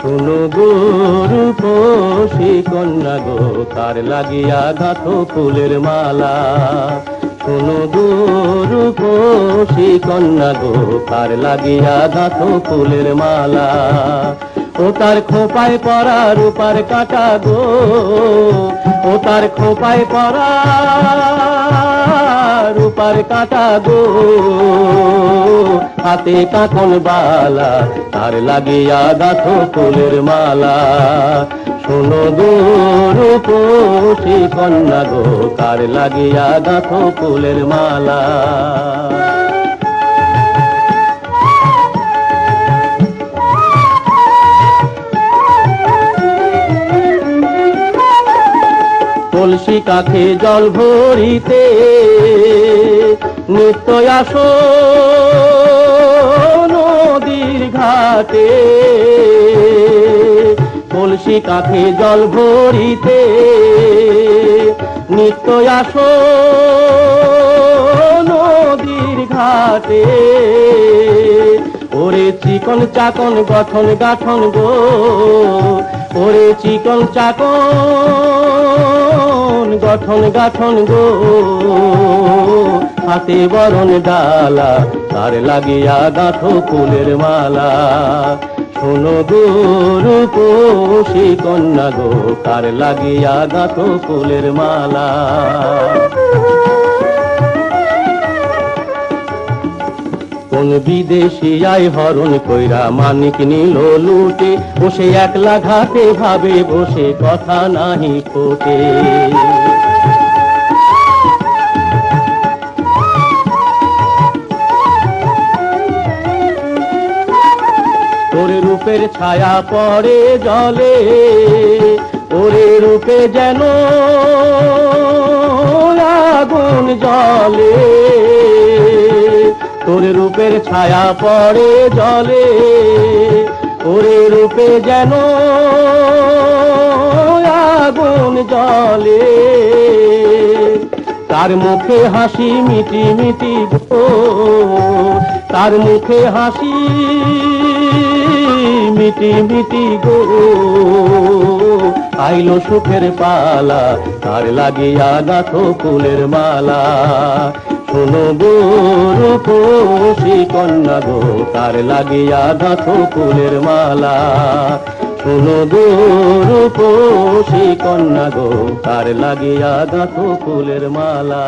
শোনো গো রূপসী কন্যা গো, কার লাগিয়া গাঁথো ফুলের মালা। শোনো গো রূপসী কন্যা গো, কার লাগিয়া গাঁথো ফুলের মালা। ও তার খোপায় পরা রূপার কাঁটা গো, ও তার খোপায় পরা রূপার কাঁটা গো, হাতে কাঁকন বালা, তার লাগিয়া গাঁথো ফুলের মালা। শোনো গো রূপসী কন্যা গো, কার লাগিয়া গাঁথো ফুলের মালা। কলসি কাখে জল ভরিতে নিত্য আসো নদীর ঘাটে। কলসি কাখে জল ভরিতে নিত্য আসো নদীর ঘাটে। ওরে চিকন চাকন গঠন গাঠন গো, ওরে চিকন চাকন গঠন গাঠন গো, হাতে বরণ ডালা, তার লাগিয়া গাঁথো ফুলের মালা। শোনো গো রূপসী কন্যা গো, কার লাগিয়া গাঁথো ফুলের মালা। কোন বিদেশি আয় হরণ কইরা মানিক নিল লুটে, বসে একলা ঘাটে ভাবে বসে কথা নাহি ফোটে। ওরে রূপের ছায়া পড়ে জলে, ওরে রূপে যেন আগুন জ্বলে। তোর রূপের ছায়া পড়ে জলে, ওরে রূপে যেন আগুন জ্বলে। তার মুখে হাসি মিটি মিটি গো, তার মুখে হাসি মিটি মিটি গো, আইলো সুখের পালা, তার লাগিয়া গাঁথো ফুলের মালা। শোনো গো রূপসী কন্যা গো, তার লাগিয়া গাঁথো ফুলের মালা। শোনো গো রূপসী কন্যা গো, তার লাগিয়া গাঁথো ফুলের মালা।